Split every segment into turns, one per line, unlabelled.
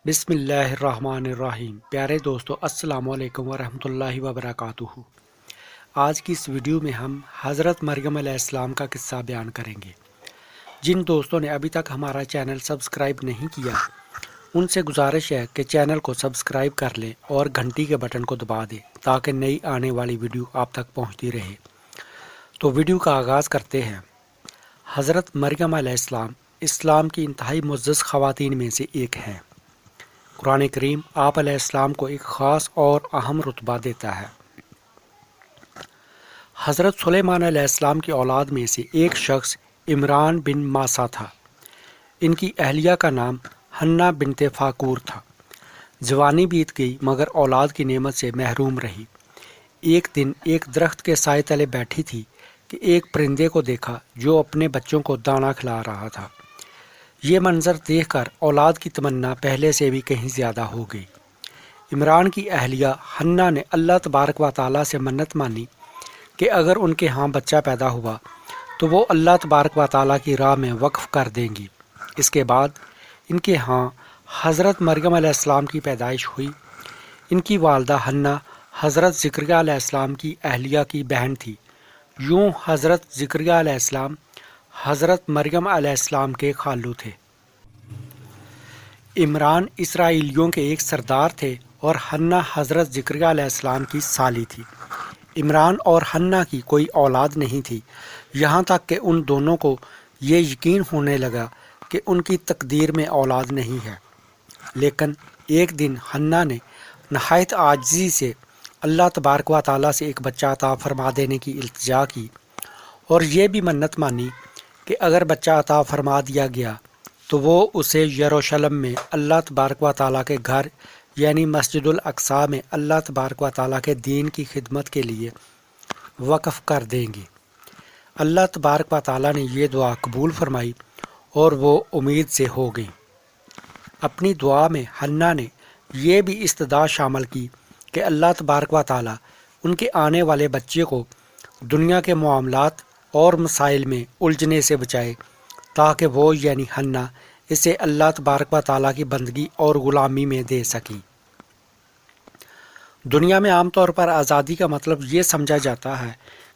بسم اللہ الرحمن الرحیم۔ پیارے دوستو، السلام علیکم ورحمۃ اللہ وبرکاتہ۔ آج کی اس ویڈیو میں ہم حضرت مریم علیہ السلام کا قصہ بیان کریں گے۔ جن دوستوں نے ابھی تک ہمارا چینل سبسکرائب نہیں کیا ان سے گزارش ہے کہ چینل کو سبسکرائب کر لیں اور گھنٹی کے بٹن کو دبا دیں تاکہ نئی آنے والی ویڈیو آپ تک پہنچتی رہے۔ تو ویڈیو کا آغاز کرتے ہیں۔ حضرت مریم علیہ السلام اسلام کی انتہائی معزز خواتین میں سے ایک ہیں۔ قرآن کریم آپ علیہ السلام کو ایک خاص اور اہم رتبہ دیتا ہے۔ حضرت سلیمان علیہ السلام کی اولاد میں سے ایک شخص عمران بن ماسا تھا۔ ان کی اہلیہ کا نام حنہ بنت فاقور تھا۔ جوانی بیت گئی مگر اولاد کی نعمت سے محروم رہی۔ ایک دن ایک درخت کے سائے تلے بیٹھی تھی کہ ایک پرندے کو دیکھا جو اپنے بچوں کو دانا کھلا رہا تھا۔ یہ منظر دیکھ کر اولاد کی تمنا پہلے سے بھی کہیں زیادہ ہو گئی۔ عمران کی اہلیہ حنہ نے اللہ تبارک و تعالیٰ سے منت مانی کہ اگر ان کے ہاں بچہ پیدا ہوا تو وہ اللہ تبارک و تعالیٰ کی راہ میں وقف کر دیں گی۔ اس کے بعد ان کے ہاں حضرت مریم علیہ السلام کی پیدائش ہوئی۔ ان کی والدہ حنہ حضرت زکریا علیہ السلام کی اہلیہ کی بہن تھی۔ یوں حضرت زکریا علیہ السلام حضرت مریم علیہ السلام کے خالو تھے۔ عمران اسرائیلیوں کے ایک سردار تھے اور حنہ حضرت زکریا علیہ السلام کی سالی تھی۔ عمران اور حنہ کی کوئی اولاد نہیں تھی، یہاں تک کہ ان دونوں کو یہ یقین ہونے لگا کہ ان کی تقدیر میں اولاد نہیں ہے۔ لیکن ایک دن حنہ نے نہایت عاجزی سے اللہ تبارک و تعالیٰ سے ایک بچہ عطا فرما دینے کی التجا کی اور یہ بھی منت مانی کہ اگر بچہ عطا فرما دیا گیا تو وہ اسے یروشلم میں اللہ تبارک و تعالیٰ کے گھر یعنی مسجد الاقصیٰ میں اللہ تبارک و تعالیٰ کے دین کی خدمت کے لیے وقف کر دیں گی۔ اللہ تبارک و تعالیٰ نے یہ دعا قبول فرمائی اور وہ امید سے ہو گئیں۔ اپنی دعا میں حنہ نے یہ بھی استدعا شامل کی کہ اللہ تبارک و تعالیٰ ان کے آنے والے بچے کو دنیا کے معاملات اور مسائل میں الجھنے سے بچائے تاکہ وہ یعنی حنہ اسے اللہ تبارک و تعالیٰ کی بندگی اور غلامی میں دے سکیں۔ دنیا میں عام طور پر آزادی کا مطلب یہ سمجھا جاتا ہے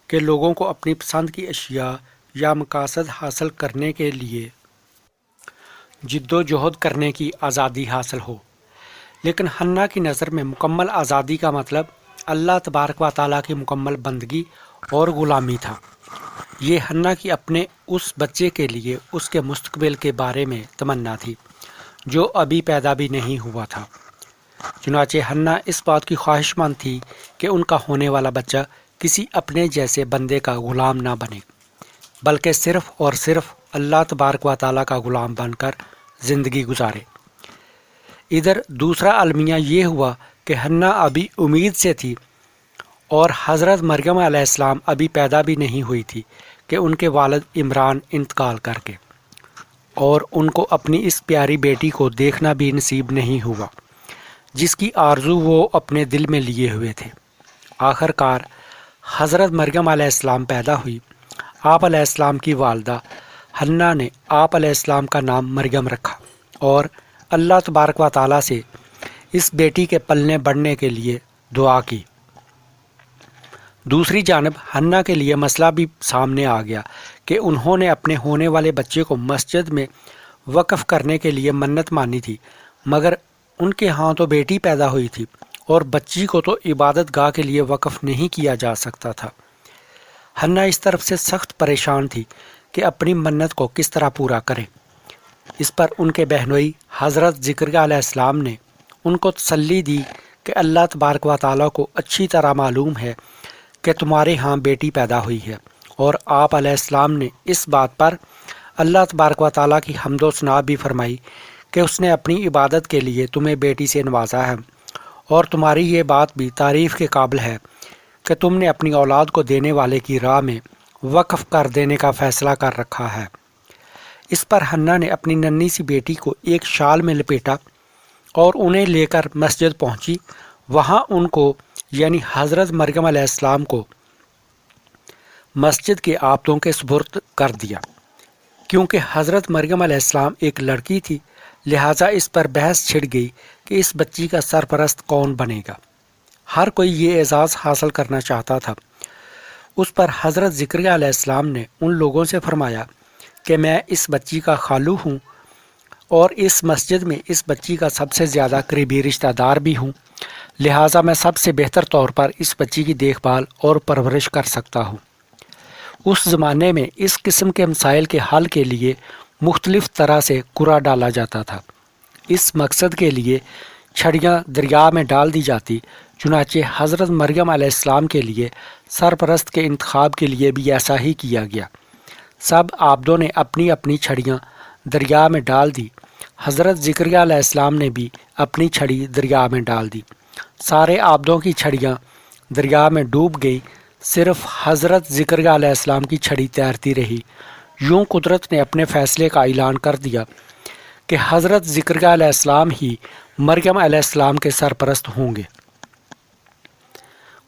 کہ لوگوں کو اپنی پسند کی اشیاء یا مقاصد حاصل کرنے کے لیے جد و جہد کرنے کی آزادی حاصل ہو، لیکن حنہ کی نظر میں مکمل آزادی کا مطلب اللہ تبارک و تعالیٰ کی مکمل بندگی اور غلامی تھا۔ یہ حنہ کی اپنے اس بچے کے لیے اس کے مستقبل کے بارے میں تمنا تھی جو ابھی پیدا بھی نہیں ہوا تھا۔ چنانچہ حنہ اس بات کی خواہش مند تھی کہ ان کا ہونے والا بچہ کسی اپنے جیسے بندے کا غلام نہ بنے بلکہ صرف اور صرف اللہ تبارک و تعالیٰ کا غلام بن کر زندگی گزارے۔ ادھر دوسرا المیہ یہ ہوا کہ حنہ ابھی امید سے تھی اور حضرت مریم علیہ السلام ابھی پیدا بھی نہیں ہوئی تھی کہ ان کے والد عمران انتقال کر کے اور ان کو اپنی اس پیاری بیٹی کو دیکھنا بھی نصیب نہیں ہوا جس کی آرزو وہ اپنے دل میں لیے ہوئے تھے۔ آخر کار حضرت مریم علیہ السلام پیدا ہوئی۔ آپ علیہ السلام کی والدہ حنہ نے آپ علیہ السلام کا نام مریم رکھا اور اللہ تبارک و تعالیٰ سے اس بیٹی کے پلنے بڑھنے کے لیے دعا کی۔ دوسری جانب حنہ کے لیے مسئلہ بھی سامنے آ گیا کہ انہوں نے اپنے ہونے والے بچے کو مسجد میں وقف کرنے کے لیے منت مانی تھی، مگر ان کے ہاں تو بیٹی پیدا ہوئی تھی اور بچی کو تو عبادت گاہ کے لیے وقف نہیں کیا جا سکتا تھا۔ حنہ اس طرف سے سخت پریشان تھی کہ اپنی منت کو کس طرح پورا کرے۔ اس پر ان کے بہنوئی حضرت زکریا علیہ السلام نے ان کو تسلی دی کہ اللہ تبارک و تعالیٰ کو اچھی طرح معلوم ہے کہ تمہارے ہاں بیٹی پیدا ہوئی ہے، اور آپ علیہ السلام نے اس بات پر اللہ تبارک و تعالیٰ کی حمد و ثنا بھی فرمائی کہ اس نے اپنی عبادت کے لیے تمہیں بیٹی سے نوازا ہے، اور تمہاری یہ بات بھی تعریف کے قابل ہے کہ تم نے اپنی اولاد کو دینے والے کی راہ میں وقف کر دینے کا فیصلہ کر رکھا ہے۔ اس پر حنہ نے اپنی ننھی سی بیٹی کو ایک شال میں لپیٹا اور انہیں لے کر مسجد پہنچی۔ وہاں ان کو یعنی حضرت مریم علیہ السلام کو مسجد کے عابدوں کے سپرد کر دیا۔ کیونکہ حضرت مریم علیہ السلام ایک لڑکی تھی لہٰذا اس پر بحث چھڑ گئی کہ اس بچی کا سرپرست کون بنے گا۔ ہر کوئی یہ اعزاز حاصل کرنا چاہتا تھا۔ اس پر حضرت زکریا علیہ السلام نے ان لوگوں سے فرمایا کہ میں اس بچی کا خالو ہوں اور اس مسجد میں اس بچی کا سب سے زیادہ قریبی رشتہ دار بھی ہوں، لہٰذا میں سب سے بہتر طور پر اس بچی کی دیکھ بھال اور پرورش کر سکتا ہوں۔ اس زمانے میں اس قسم کے مسائل کے حل کے لیے مختلف طرح سے قرعہ ڈالا جاتا تھا۔ اس مقصد کے لیے چھڑیاں دریا میں ڈال دی جاتی، چنانچہ حضرت مریم علیہ السلام کے لیے سرپرست کے انتخاب کے لیے بھی ایسا ہی کیا گیا۔ سب عابدوں نے اپنی اپنی چھڑیاں دریا میں ڈال دی۔ حضرت زکریا علیہ السلام نے بھی اپنی چھڑی دریا میں ڈال دی۔ سارے عابدوں کی چھڑیاں دریا میں ڈوب گئیں، صرف حضرت زکریا علیہ السلام کی چھڑی تیرتی رہی۔ یوں قدرت نے اپنے فیصلے کا اعلان کر دیا کہ حضرت زکریا علیہ السلام ہی مریم علیہ السلام کے سرپرست ہوں گے۔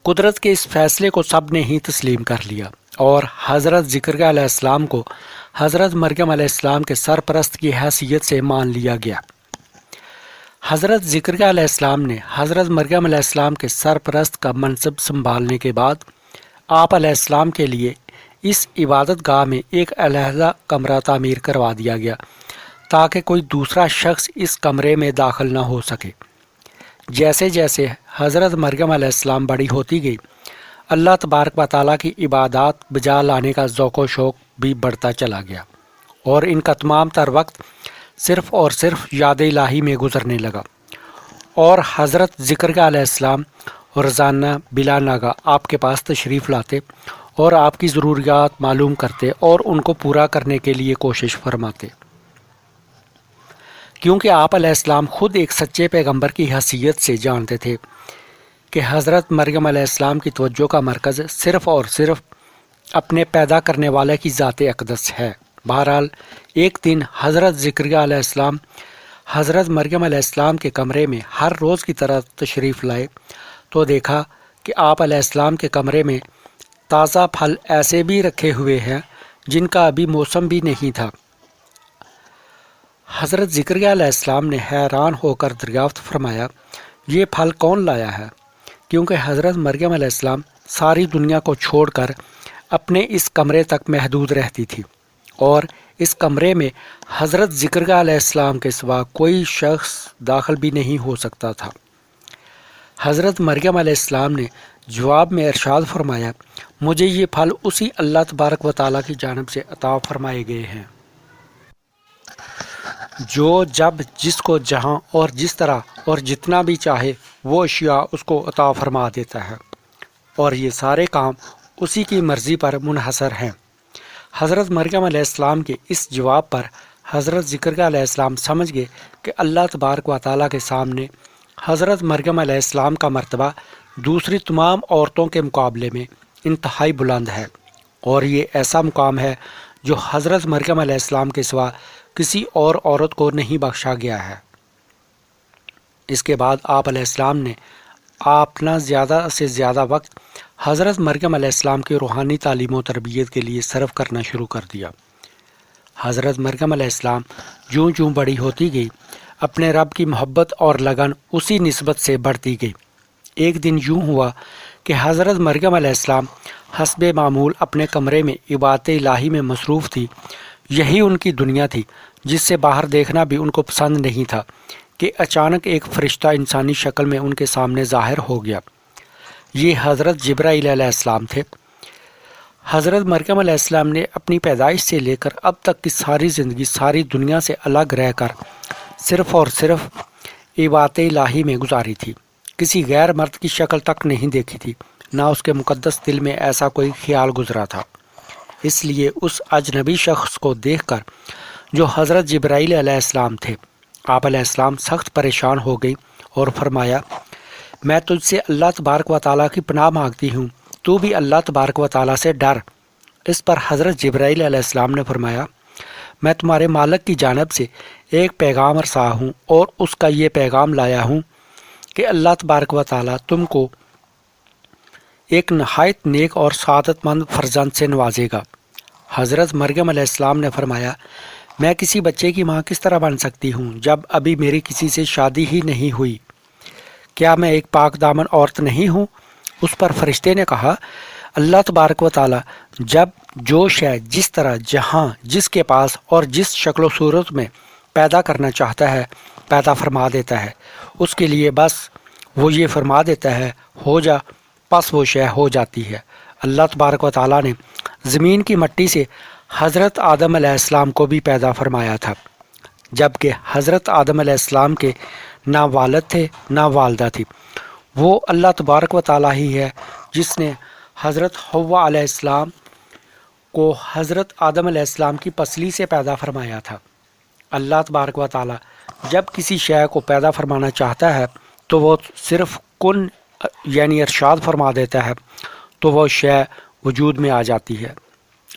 قدرت کے اس فیصلے کو سب نے ہی تسلیم کر لیا اور حضرت زکریا علیہ السلام کو حضرت مریم علیہ السلام کے سرپرست کی حیثیت سے مان لیا گیا۔ حضرت زکریا علیہ السلام نے حضرت مریم علیہ السلام کے سرپرست کا منصب سنبھالنے کے بعد آپ علیہ السلام کے لیے اس عبادت گاہ میں ایک علیحدہ کمرہ تعمیر کروا دیا گیا تاکہ کوئی دوسرا شخص اس کمرے میں داخل نہ ہو سکے۔ جیسے جیسے حضرت مریم علیہ السلام بڑی ہوتی گئی، اللہ تبارک و تعالیٰ کی عبادات بجا لانے کا ذوق و شوق بھی بڑھتا چلا گیا اور ان کا تمام تر وقت صرف اور صرف یاد الہی میں گزرنے لگا، اور حضرت زکریا علیہ السلام روزانہ بلا ناغہ آپ کے پاس تشریف لاتے اور آپ کی ضروریات معلوم کرتے اور ان کو پورا کرنے کے لیے کوشش فرماتے۔ کیونکہ آپ علیہ السلام خود ایک سچے پیغمبر کی حیثیت سے جانتے تھے کہ حضرت مریم علیہ السلام کی توجہ کا مرکز صرف اور صرف اپنے پیدا کرنے والے کی ذات اقدس ہے۔ بہرحال ایک دن حضرت زکریا علیہ السلام حضرت مریم علیہ السلام کے کمرے میں ہر روز کی طرح تشریف لائے تو دیکھا کہ آپ علیہ السلام کے کمرے میں تازہ پھل ایسے بھی رکھے ہوئے ہیں جن کا ابھی موسم بھی نہیں تھا۔ حضرت زکریا علیہ السلام نے حیران ہو کر دریافت فرمایا، یہ پھل کون لایا ہے؟ کیونکہ حضرت مریم علیہ السلام ساری دنیا کو چھوڑ کر اپنے اس کمرے تک محدود رہتی تھی اور اس کمرے میں حضرت زکریا علیہ السلام کے سوا کوئی شخص داخل بھی نہیں ہو سکتا تھا۔ حضرت مریم علیہ السلام نے جواب میں ارشاد فرمایا، مجھے یہ پھل اسی اللہ تبارک و تعالیٰ کی جانب سے عطا فرمائے گئے ہیں جو جب جس کو جہاں اور جس طرح اور جتنا بھی چاہے وہ اشیاء اس کو عطا فرما دیتا ہے، اور یہ سارے کام اسی کی مرضی پر منحصر ہیں۔ حضرت مریم علیہ السلام کے اس جواب پر حضرت زکریا علیہ السلام سمجھ گئے کہ اللہ تبارک و تعالیٰ کے سامنے حضرت مریم علیہ السلام کا مرتبہ دوسری تمام عورتوں کے مقابلے میں انتہائی بلند ہے، اور یہ ایسا مقام ہے جو حضرت مریم علیہ السلام کے سوا کسی اور عورت کو نہیں بخشا گیا ہے۔ اس کے بعد آپ علیہ السلام نے اپنا زیادہ سے زیادہ وقت حضرت مریم علیہ السلام کی روحانی تعلیم و تربیت کے لیے صرف کرنا شروع کر دیا۔ حضرت مریم علیہ السلام جوں جوں بڑی ہوتی گئی، اپنے رب کی محبت اور لگن اسی نسبت سے بڑھتی گئی۔ ایک دن یوں ہوا کہ حضرت مریم علیہ السلام حسب معمول اپنے کمرے میں عبادت الہی میں مصروف تھی۔ یہی ان کی دنیا تھی جس سے باہر دیکھنا بھی ان کو پسند نہیں تھا کہ اچانک ایک فرشتہ انسانی شکل میں ان کے سامنے ظاہر ہو گیا۔ یہ حضرت جبرائیل علیہ السلام تھے۔ حضرت مریم علیہ السلام نے اپنی پیدائش سے لے کر اب تک کی ساری زندگی ساری دنیا سے الگ رہ کر صرف اور صرف عبادت الہی میں گزاری تھی۔ کسی غیر مرد کی شکل تک نہیں دیکھی تھی، نہ اس کے مقدس دل میں ایسا کوئی خیال گزرا تھا۔ اس لیے اس اجنبی شخص کو دیکھ کر جو حضرت جبرائیل علیہ السلام تھے، آپ علیہ السلام سخت پریشان ہو گئی اور فرمایا، میں تجھ سے اللہ تبارک و تعالیٰ کی پناہ مانگتی ہوں، تو بھی اللہ تبارک و تعالیٰ سے ڈر۔ اس پر حضرت جبرائیل علیہ السلام نے فرمایا، میں تمہارے مالک کی جانب سے ایک پیغام رساں ہوں اور اس کا یہ پیغام لایا ہوں کہ اللہ تبارک و تعالیٰ تم کو ایک نہایت نیک اور سعادت مند فرزند سے نوازے گا۔ حضرت مریم علیہ السلام نے فرمایا، میں کسی بچے کی ماں کس طرح بن سکتی ہوں جب ابھی میری کسی سے شادی ہی نہیں ہوئی؟ کیا میں ایک پاک دامن عورت نہیں ہوں؟ اس پر فرشتے نے کہا، اللہ تبارک و تعالی جب جو شے جس طرح جہاں جس کے پاس اور جس شکل و صورت میں پیدا کرنا چاہتا ہے پیدا فرما دیتا ہے، اس کے لیے بس وہ یہ فرما دیتا ہے ہو جا، پس وہ شے ہو جاتی ہے۔ اللہ تبارک و تعالیٰ نے زمین کی مٹی سے حضرت آدم علیہ السلام کو بھی پیدا فرمایا تھا، جبکہ حضرت آدم علیہ السلام کے نہ والد تھے نہ والدہ تھی۔ وہ اللہ تبارک و تعالیٰ ہی ہے جس نے حضرت حوا علیہ السلام کو حضرت آدم علیہ السلام کی پسلی سے پیدا فرمایا تھا۔ اللہ تبارک و تعالیٰ جب کسی شے کو پیدا فرمانا چاہتا ہے تو وہ صرف کن یعنی ارشاد فرما دیتا ہے تو وہ شے وجود میں آ جاتی ہے۔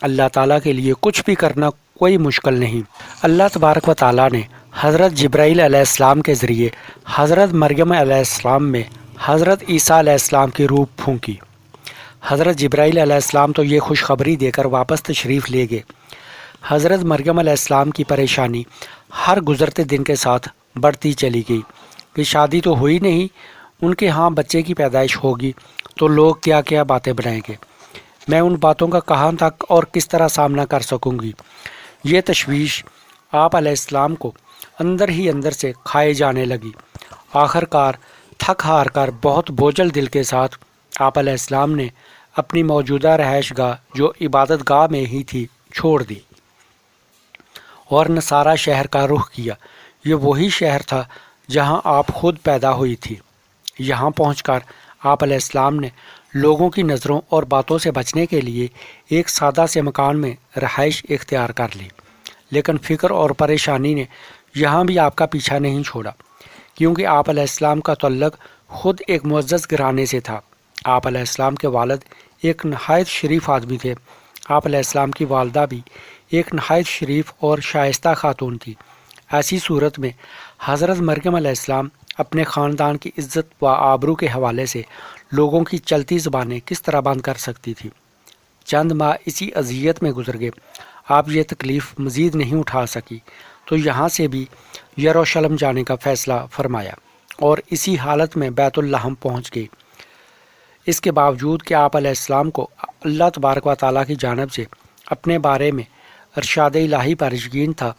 اللہ تعالیٰ کے لیے کچھ بھی کرنا کوئی مشکل نہیں۔ اللہ تبارک و تعالیٰ نے حضرت جبرائیل علیہ السلام کے ذریعے حضرت مریم علیہ السلام میں حضرت عیسیٰ علیہ السلام کی روح پھونکی۔ حضرت جبرائیل علیہ السلام تو یہ خوشخبری دے کر واپس تشریف لے گئے۔ حضرت مریم علیہ السلام کی پریشانی ہر گزرتے دن کے ساتھ بڑھتی چلی گئی کہ شادی تو ہوئی نہیں، ان کے ہاں بچے کی پیدائش ہوگی تو لوگ کیا کیا باتیں بنائیں گے، میں ان باتوں کا کہاں تک اور کس طرح سامنا کر سکوں گی۔ یہ تشویش آپ علیہ السلام کو اندر ہی اندر سے کھائے جانے لگی۔ آخر کار تھک ہار کر بہت بوجھل دل کے ساتھ آپ علیہ السلام نے اپنی موجودہ رہائش گاہ جو عبادت گاہ میں ہی تھی چھوڑ دی اور نصارہ شہر کا رخ کیا۔ یہ وہی شہر تھا جہاں آپ خود پیدا ہوئی تھی۔ یہاں پہنچ کر آپ علیہ السلام نے لوگوں کی نظروں اور باتوں سے بچنے کے لیے ایک سادہ سے مکان میں رہائش اختیار کر لی، لیکن فکر اور پریشانی نے یہاں بھی آپ کا پیچھا نہیں چھوڑا، کیونکہ آپ علیہ السلام کا تعلق خود ایک معزز گھرانے سے تھا۔ آپ علیہ السلام کے والد ایک نہایت شریف آدمی تھے۔ آپ علیہ السلام کی والدہ بھی ایک نہایت شریف اور شائستہ خاتون تھی۔ ایسی صورت میں حضرت مریم علیہ السلام اپنے خاندان کی عزت و آبرو کے حوالے سے لوگوں کی چلتی زبانیں کس طرح بند کر سکتی تھی؟ چند ماہ اسی اذیت میں گزر گئے۔ آپ یہ تکلیف مزید نہیں اٹھا سکی تو یہاں سے بھی یروشلم جانے کا فیصلہ فرمایا اور اسی حالت میں بیت اللحم پہنچ گئی۔ اس کے باوجود کہ آپ علیہ السلام کو اللہ تبارک و تعالیٰ کی جانب سے اپنے بارے میں ارشاد الہی پر یقین تھا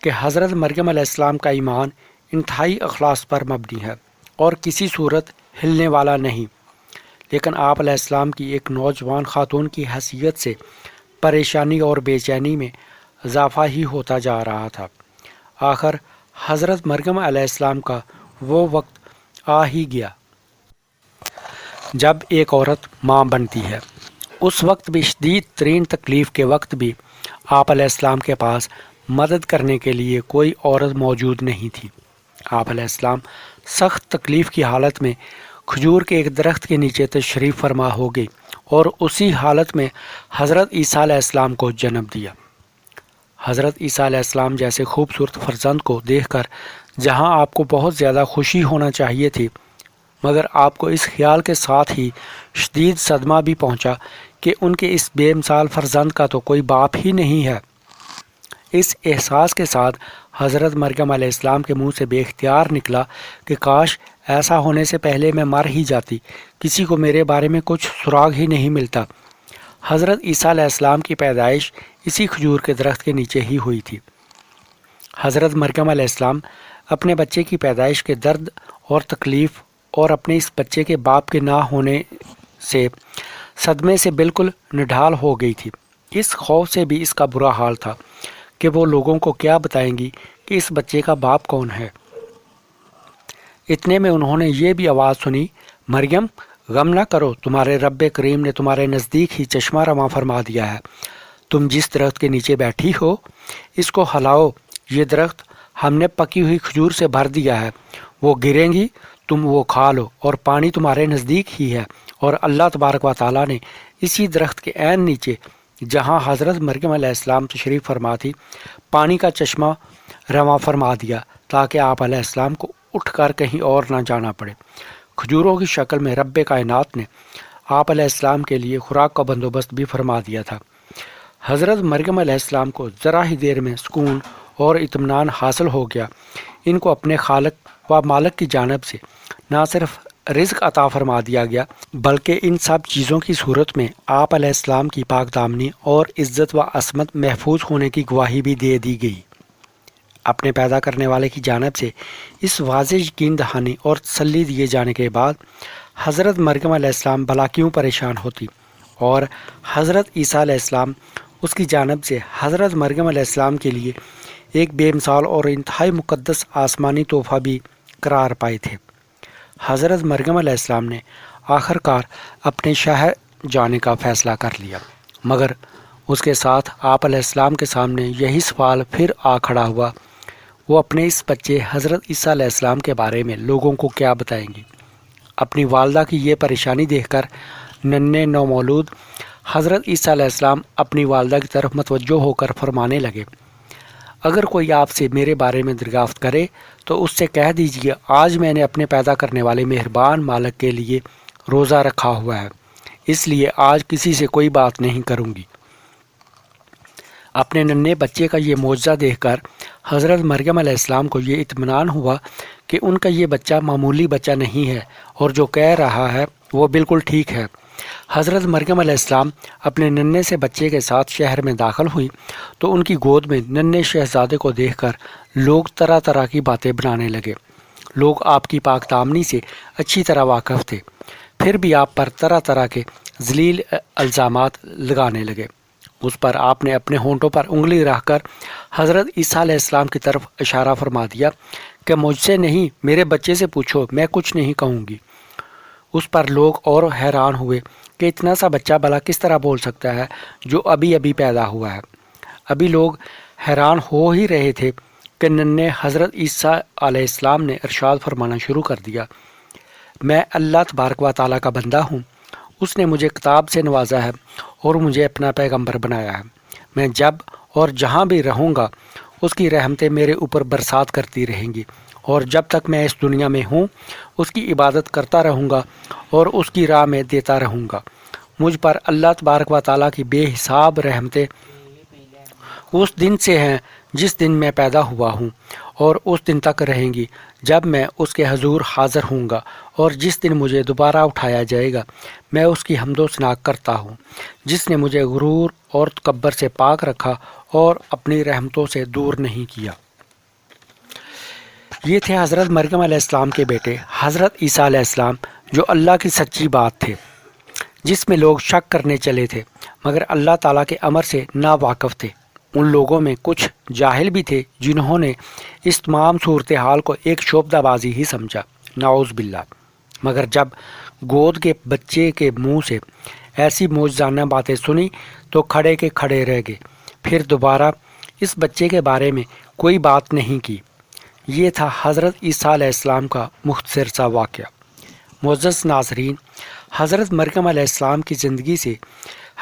کہ حضرت مریم علیہ السلام کا ایمان انتہائی اخلاص پر مبنی ہے اور کسی صورت ہلنے والا نہیں، لیکن آپ علیہ السلام کی ایک نوجوان خاتون کی حیثیت سے پریشانی اور بے چینی میں اضافہ ہی ہوتا جا رہا تھا۔ آخر حضرت مریم علیہ السلام کا وہ وقت آ ہی گیا جب ایک عورت ماں بنتی ہے۔ اس وقت بھی شدید ترین تکلیف کے وقت بھی آپ علیہ السلام کے پاس مدد کرنے کے لیے کوئی عورت موجود نہیں تھی۔ آپ علیہ السلام سخت تکلیف کی حالت میں کھجور کے ایک درخت کے نیچے تشریف فرما ہو گئی اور اسی حالت میں حضرت عیسیٰ علیہ السلام کو جنم دیا۔ حضرت عیسیٰ علیہ السلام جیسے خوبصورت فرزند کو دیکھ کر جہاں آپ کو بہت زیادہ خوشی ہونا چاہیے تھی، مگر آپ کو اس خیال کے ساتھ ہی شدید صدمہ بھی پہنچا کہ ان کے اس بے مثال فرزند کا تو کوئی باپ ہی نہیں ہے۔ اس احساس کے ساتھ حضرت مریم علیہ السلام کے منہ سے بے اختیار نکلا کہ کاش ایسا ہونے سے پہلے میں مر ہی جاتی، کسی کو میرے بارے میں کچھ سراغ ہی نہیں ملتا۔ حضرت عیسیٰ علیہ السلام کی پیدائش اسی کھجور کے درخت کے نیچے ہی ہوئی تھی۔ حضرت مریم علیہ السلام اپنے بچے کی پیدائش کے درد اور تکلیف اور اپنے اس بچے کے باپ کے نہ ہونے سے صدمے سے بالکل نڈھال ہو گئی تھی۔ اس خوف سے بھی اس کا برا حال تھا کہ وہ لوگوں کو کیا بتائیں گی کہ اس بچے کا باپ کون ہے۔ اتنے میں انہوں نے یہ بھی آواز سنی، مریم غم نہ کرو، تمہارے رب کریم نے تمہارے نزدیک ہی چشمہ رواں فرما دیا ہے۔ تم جس درخت کے نیچے بیٹھی ہو اس کو ہلاؤ، یہ درخت ہم نے پکی ہوئی کھجور سے بھر دیا ہے، وہ گریں گی، تم وہ کھا لو اور پانی تمہارے نزدیک ہی ہے۔ اور اللہ تبارک و تعالیٰ نے اسی درخت کے عین نیچے جہاں حضرت مریم علیہ السلام تشریف فرما تھی پانی کا چشمہ رواں فرما دیا تاکہ آپ علیہ السلام کو اٹھ کر کہیں اور نہ جانا پڑے۔ کھجوروں کی شکل میں رب کائنات نے آپ علیہ السلام کے لیے خوراک کا بندوبست بھی فرما دیا تھا۔ حضرت مریم علیہ السلام کو ذرا ہی دیر میں سکون اور اطمینان حاصل ہو گیا۔ ان کو اپنے خالق و مالک کی جانب سے نہ صرف رزق عطا فرما دیا گیا بلکہ ان سب چیزوں کی صورت میں آپ علیہ السلام کی پاک دامنی اور عزت و عصمت محفوظ ہونے کی گواہی بھی دے دی گئی۔ اپنے پیدا کرنے والے کی جانب سے اس واضح یقین دہانی اور تسلی دیے جانے کے بعد حضرت مریم علیہ السلام بھلا کیوں پریشان ہوتی، اور حضرت عیسیٰ علیہ السلام اس کی جانب سے حضرت مریم علیہ السلام کے لیے ایک بے مثال اور انتہائی مقدس آسمانی تحفہ بھی قرار پائے تھے۔ حضرت مریم علیہ السلام نے آخر کار اپنے شہر جانے کا فیصلہ کر لیا، مگر اس کے ساتھ آپ علیہ السلام کے سامنے یہی سوال پھر آ کھڑا ہوا، وہ اپنے اس بچے حضرت عیسیٰ علیہ السلام کے بارے میں لوگوں کو کیا بتائیں گے؟ اپنی والدہ کی یہ پریشانی دیکھ کر ننھے نومولود حضرت عیسیٰ علیہ السلام اپنی والدہ کی طرف متوجہ ہو کر فرمانے لگے، اگر کوئی آپ سے میرے بارے میں دریافت کرے تو اس سے کہہ دیجیے آج میں نے اپنے پیدا کرنے والے مہربان مالک کے لیے روزہ رکھا ہوا ہے، اس لیے آج کسی سے کوئی بات نہیں کروں گی۔ اپنے ننھے بچے کا یہ معجزہ دیکھ کر حضرت مریم علیہ السلام کو یہ اطمینان ہوا کہ ان کا یہ بچہ معمولی بچہ نہیں ہے اور جو کہہ رہا ہے وہ بالکل ٹھیک ہے۔ حضرت مریم علیہ السلام اپنے ننھے سے بچے کے ساتھ شہر میں داخل ہوئی تو ان کی گود میں ننھے شہزادے کو دیکھ کر لوگ طرح طرح کی باتیں بنانے لگے۔ لوگ آپ کی پاک دامنی سے اچھی طرح واقف تھے، پھر بھی آپ پر طرح طرح کے ذلیل الزامات لگانے لگے۔ اس پر آپ نے اپنے ہونٹوں پر انگلی رکھ کر حضرت عیسیٰ علیہ السلام کی طرف اشارہ فرما دیا کہ مجھ سے نہیں، میرے بچے سے پوچھو، میں کچھ نہیں کہوں گی۔ اس پر لوگ اور حیران ہوئے کہ اتنا سا بچہ بھلا کس طرح بول سکتا ہے جو ابھی ابھی پیدا ہوا ہے۔ ابھی لوگ حیران ہو ہی رہے تھے کہ ننھے حضرت عیسیٰ علیہ السلام نے ارشاد فرمانا شروع کر دیا، میں اللہ تبارک و تعالیٰ کا بندہ ہوں، اس نے مجھے کتاب سے نوازا ہے اور مجھے اپنا پیغمبر بنایا ہے۔ میں جب اور جہاں بھی رہوں گا اس کی رحمتیں میرے اوپر برسات کرتی رہیں گی، اور جب تک میں اس دنیا میں ہوں اس کی عبادت کرتا رہوں گا اور اس کی راہ میں دیتا رہوں گا۔ مجھ پر اللہ تبارک و تعالیٰ کی بے حساب رحمتیں اس دن سے ہیں جس دن میں پیدا ہوا ہوں، اور اس دن تک رہیں گی جب میں اس کے حضور حاضر ہوں گا، اور جس دن مجھے دوبارہ اٹھایا جائے گا میں اس کی حمد و ثنا کرتا ہوں جس نے مجھے غرور اور تکبر سے پاک رکھا اور اپنی رحمتوں سے دور نہیں کیا۔ یہ تھے حضرت مریم علیہ السلام کے بیٹے حضرت عیسیٰ علیہ السلام، جو اللہ کی سچی بات تھے جس میں لوگ شک کرنے چلے تھے مگر اللہ تعالیٰ کے امر سے نا واقف تھے۔ ان لوگوں میں کچھ جاہل بھی تھے جنہوں نے اس تمام صورتحال کو ایک شعبدہ بازی ہی سمجھا، نعوذ باللہ۔ مگر جب گود کے بچے کے منہ سے ایسی معجزانہ باتیں سنی تو کھڑے کے کھڑے رہ گئے، پھر دوبارہ اس بچے کے بارے میں کوئی بات نہیں کی۔ یہ تھا حضرت عیسیٰ علیہ السلام کا مختصر سا واقعہ۔ معزز ناظرین، حضرت مریم علیہ السلام کی زندگی سے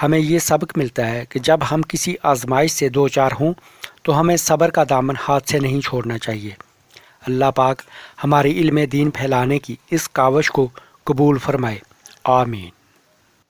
ہمیں یہ سبق ملتا ہے کہ جب ہم کسی آزمائش سے دوچار ہوں تو ہمیں صبر کا دامن ہاتھ سے نہیں چھوڑنا چاہیے۔ اللہ پاک ہماری علم دین پھیلانے کی اس کاوش کو قبول فرمائے، آمین۔